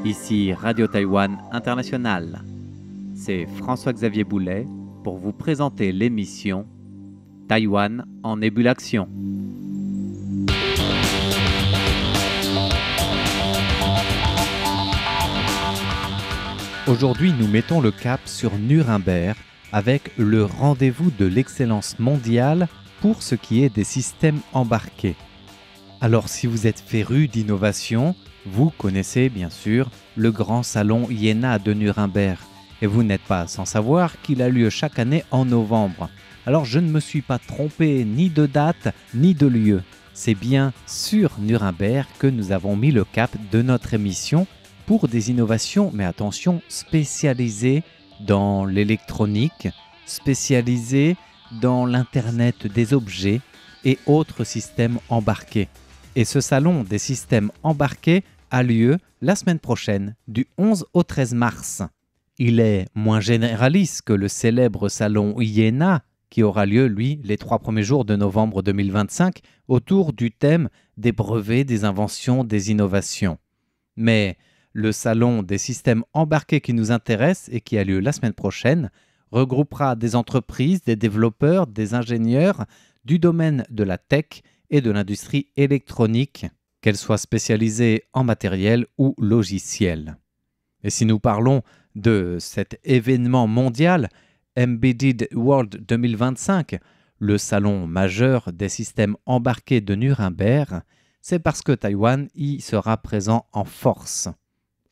Ici Radio Taïwan International. C'est François-Xavier Boulet pour vous présenter l'émission Taïwan en ébullition. Aujourd'hui, nous mettons le cap sur Nuremberg avec le rendez-vous de l'excellence mondiale pour ce qui est des systèmes embarqués. Alors, si vous êtes féru d'innovation, vous connaissez bien sûr le grand salon IENA de Nuremberg et vous n'êtes pas sans savoir qu'il a lieu chaque année en novembre. Alors je ne me suis pas trompé ni de date ni de lieu. C'est bien sur Nuremberg que nous avons mis le cap de notre émission pour des innovations, mais attention, spécialisées dans l'électronique, spécialisées dans l'Internet des objets et autres systèmes embarqués. Et ce salon des systèmes embarqués a lieu la semaine prochaine, du 11 au 13 mars. Il est moins généraliste que le célèbre salon IENA, qui aura lieu, lui, les 3 premiers jours de novembre 2025, autour du thème des brevets, des inventions, des innovations. Mais le salon des systèmes embarqués qui nous intéresse et qui a lieu la semaine prochaine regroupera des entreprises, des développeurs, des ingénieurs du domaine de la tech et de l'industrie électronique, qu'elle soit spécialisée en matériel ou logiciel. Et si nous parlons de cet événement mondial, Embedded World 2025, le salon majeur des systèmes embarqués de Nuremberg, c'est parce que Taïwan y sera présent en force.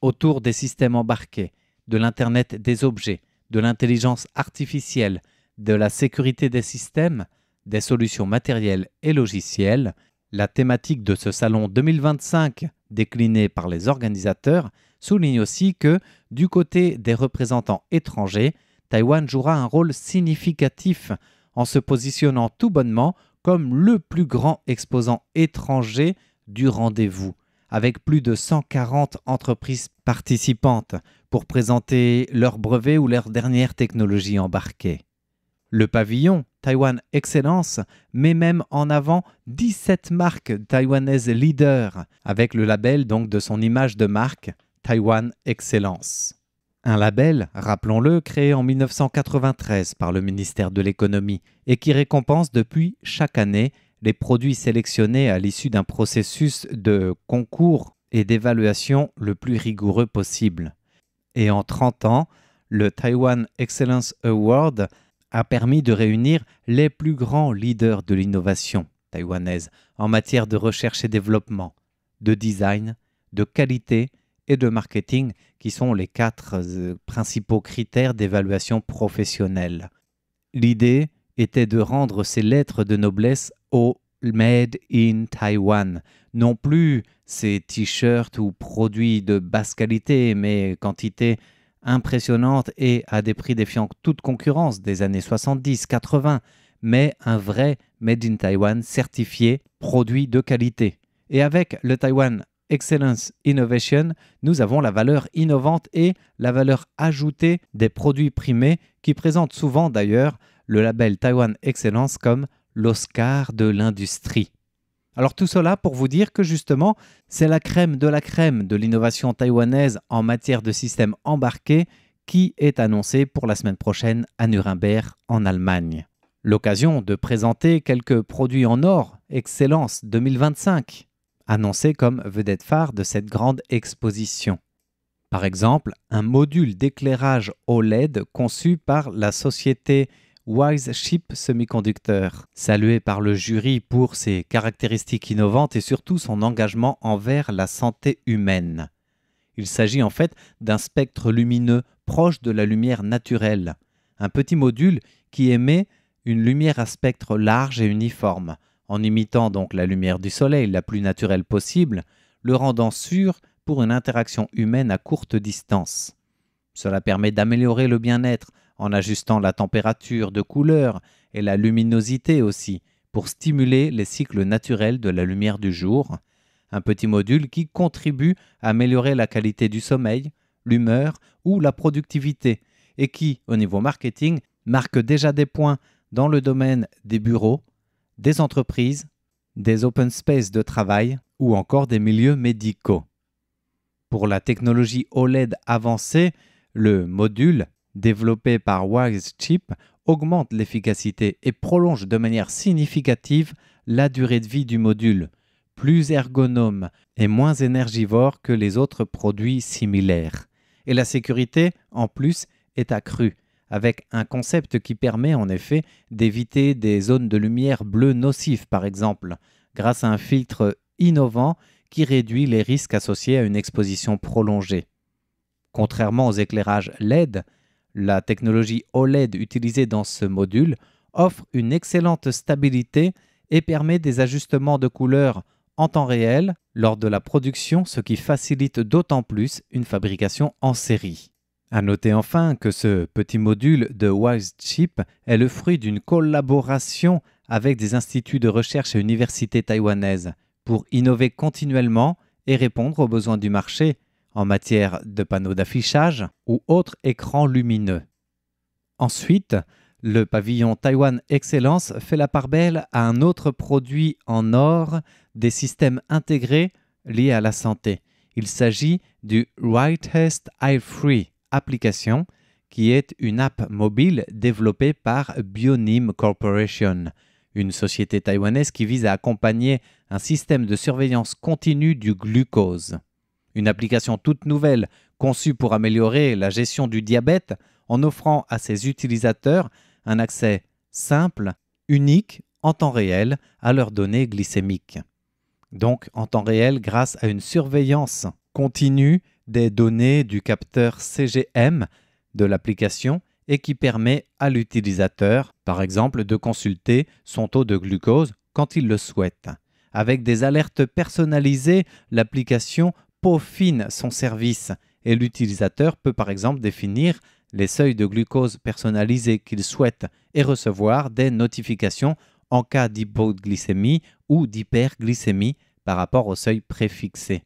Autour des systèmes embarqués, de l'Internet des objets, de l'intelligence artificielle, de la sécurité des systèmes, des solutions matérielles et logicielles, la thématique de ce salon 2025, déclinée par les organisateurs, souligne aussi que, du côté des représentants étrangers, Taïwan jouera un rôle significatif en se positionnant tout bonnement comme le plus grand exposant étranger du rendez-vous, avec plus de 140 entreprises participantes pour présenter leurs brevets ou leurs dernières technologies embarquées. Le pavillon Taïwan Excellence met même en avant 17 marques taïwanaises leaders avec le label donc de son image de marque Taïwan Excellence. Un label, rappelons-le, créé en 1993 par le ministère de l'Économie et qui récompense depuis chaque année les produits sélectionnés à l'issue d'un processus de concours et d'évaluation le plus rigoureux possible. Et en 30 ans, le Taiwan Excellence Award a permis de réunir les plus grands leaders de l'innovation taïwanaise en matière de recherche et développement, de design, de qualité et de marketing, qui sont les 4 principaux critères d'évaluation professionnelle. L'idée était de rendre ces lettres de noblesse au Made in Taiwan, non plus ces t-shirts ou produits de basse qualité, mais quantité impressionnante et à des prix défiant toute concurrence des années 70-80, mais un vrai Made in Taiwan certifié produit de qualité. Et avec le Taiwan Excellence Innovation, nous avons la valeur innovante et la valeur ajoutée des produits primés qui présentent souvent d'ailleurs le label Taiwan Excellence comme l'Oscar de l'industrie. Alors tout cela pour vous dire que justement, c'est la crème de l'innovation taïwanaise en matière de systèmes embarqués qui est annoncée pour la semaine prochaine à Nuremberg en Allemagne. L'occasion de présenter quelques produits en or, Excellence 2025, annoncés comme vedette phare de cette grande exposition. Par exemple, un module d'éclairage OLED conçu par la société WiseChip Semiconductor, salué par le jury pour ses caractéristiques innovantes et surtout son engagement envers la santé humaine. Il s'agit en fait d'un spectre lumineux proche de la lumière naturelle, un petit module qui émet une lumière à spectre large et uniforme, en imitant donc la lumière du soleil la plus naturelle possible, le rendant sûr pour une interaction humaine à courte distance. Cela permet d'améliorer le bien-être en ajustant la température de couleur et la luminosité aussi, pour stimuler les cycles naturels de la lumière du jour. Un petit module qui contribue à améliorer la qualité du sommeil, l'humeur ou la productivité, et qui, au niveau marketing, marque déjà des points dans le domaine des bureaux, des entreprises, des open space de travail ou encore des milieux médicaux. Pour la technologie OLED avancée, le module développé par WiseChip augmente l'efficacité et prolonge de manière significative la durée de vie du module, plus ergonome et moins énergivore que les autres produits similaires. Et la sécurité, en plus, est accrue, avec un concept qui permet en effet d'éviter des zones de lumière bleue nocives, par exemple, grâce à un filtre innovant qui réduit les risques associés à une exposition prolongée. Contrairement aux éclairages LED, la technologie OLED utilisée dans ce module offre une excellente stabilité et permet des ajustements de couleurs en temps réel lors de la production, ce qui facilite d'autant plus une fabrication en série. À noter enfin que ce petit module de WiseChip est le fruit d'une collaboration avec des instituts de recherche et universités taïwanaises pour innover continuellement et répondre aux besoins du marché en matière de panneaux d'affichage ou autres écrans lumineux. Ensuite, le pavillon Taïwan Excellence fait la part belle à un autre produit en or des systèmes intégrés liés à la santé. Il s'agit du Right-Test Eye-Free application, qui est une app mobile développée par Bionim Corporation, une société taïwanaise qui vise à accompagner un système de surveillance continue du glucose. Une application toute nouvelle conçue pour améliorer la gestion du diabète en offrant à ses utilisateurs un accès simple, unique, en temps réel à leurs données glycémiques. Donc en temps réel grâce à une surveillance continue des données du capteur CGM de l'application et qui permet à l'utilisateur, par exemple, de consulter son taux de glucose quand il le souhaite. Avec des alertes personnalisées, l'application peaufine son service et l'utilisateur peut par exemple définir les seuils de glucose personnalisés qu'il souhaite et recevoir des notifications en cas d'hypoglycémie ou d'hyperglycémie par rapport au seuil préfixé.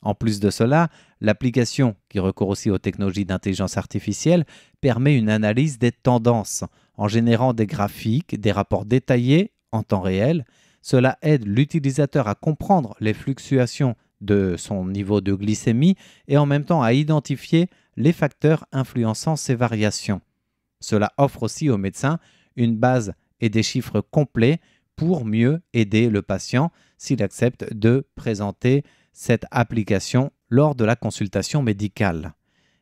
En plus de cela, l'application, qui recourt aussi aux technologies d'intelligence artificielle, permet une analyse des tendances en générant des graphiques, des rapports détaillés en temps réel. Cela aide l'utilisateur à comprendre les fluctuations de son niveau de glycémie et en même temps à identifier les facteurs influençant ces variations. Cela offre aussi au médecin une base et des chiffres complets pour mieux aider le patient s'il accepte de présenter cette application lors de la consultation médicale.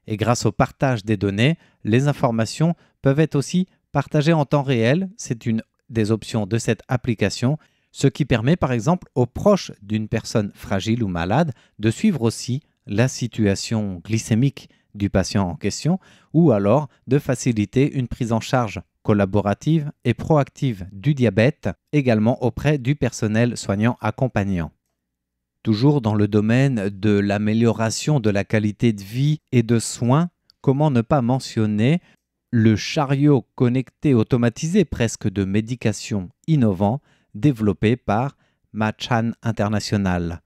Et grâce au partage des données, les informations peuvent être aussi partagées en temps réel. C'est une des options de cette application, ce qui permet par exemple aux proches d'une personne fragile ou malade de suivre aussi la situation glycémique du patient en question ou alors de faciliter une prise en charge collaborative et proactive du diabète également auprès du personnel soignant accompagnant. Toujours dans le domaine de l'amélioration de la qualité de vie et de soins, comment ne pas mentionner le chariot connecté automatisé presque de médication innovant développé par Machan International.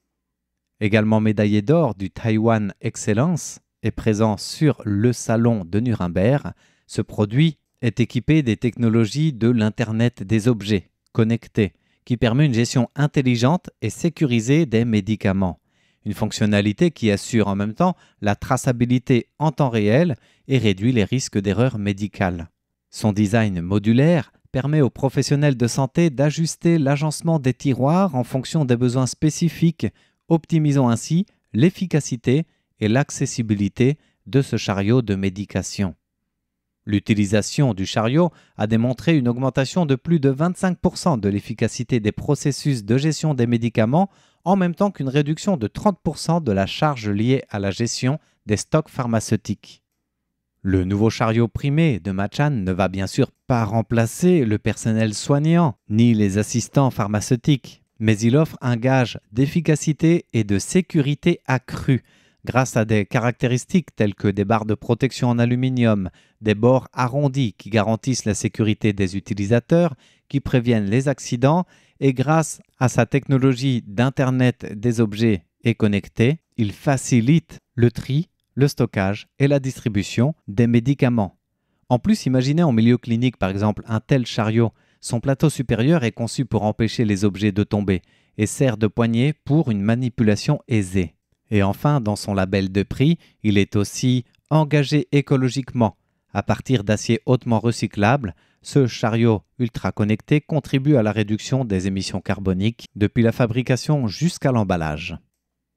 Également médaillé d'or du Taïwan Excellence et présent sur le salon de Nuremberg, ce produit est équipé des technologies de l'Internet des objets connectés, qui permet une gestion intelligente et sécurisée des médicaments. Une fonctionnalité qui assure en même temps la traçabilité en temps réel et réduit les risques d'erreurs médicales. Son design modulaire permet aux professionnels de santé d'ajuster l'agencement des tiroirs en fonction des besoins spécifiques, optimisant ainsi l'efficacité et l'accessibilité de ce chariot de médication. L'utilisation du chariot a démontré une augmentation de plus de 25% de l'efficacité des processus de gestion des médicaments, en même temps qu'une réduction de 30% de la charge liée à la gestion des stocks pharmaceutiques. Le nouveau chariot primé de Machan ne va bien sûr pas remplacer le personnel soignant ni les assistants pharmaceutiques, mais il offre un gage d'efficacité et de sécurité accrue grâce à des caractéristiques telles que des barres de protection en aluminium, des bords arrondis qui garantissent la sécurité des utilisateurs, qui préviennent les accidents, et grâce à sa technologie d'Internet des objets et connectés, il facilite le tri, le stockage et la distribution des médicaments. En plus, imaginez en milieu clinique par exemple un tel chariot. Son plateau supérieur est conçu pour empêcher les objets de tomber et sert de poignée pour une manipulation aisée. Et enfin, dans son label de prix, il est aussi engagé écologiquement. À partir d'acier hautement recyclable, ce chariot ultra connecté contribue à la réduction des émissions carboniques depuis la fabrication jusqu'à l'emballage.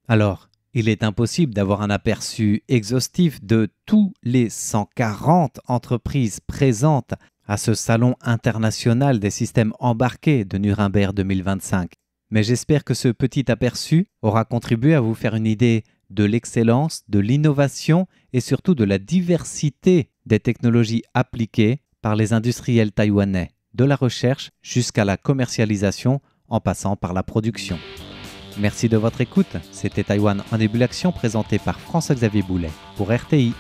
Alors, il est impossible d'avoir un aperçu exhaustif de tous les 140 entreprises présentes à ce salon international des systèmes embarqués de Nuremberg 2025. Mais j'espère que ce petit aperçu aura contribué à vous faire une idée de l'excellence, de l'innovation et surtout de la diversité des technologies appliquées par les industriels taïwanais, de la recherche jusqu'à la commercialisation en passant par la production. Merci de votre écoute. C'était Taïwan en ébullition présenté par François-Xavier Boulet pour RTI.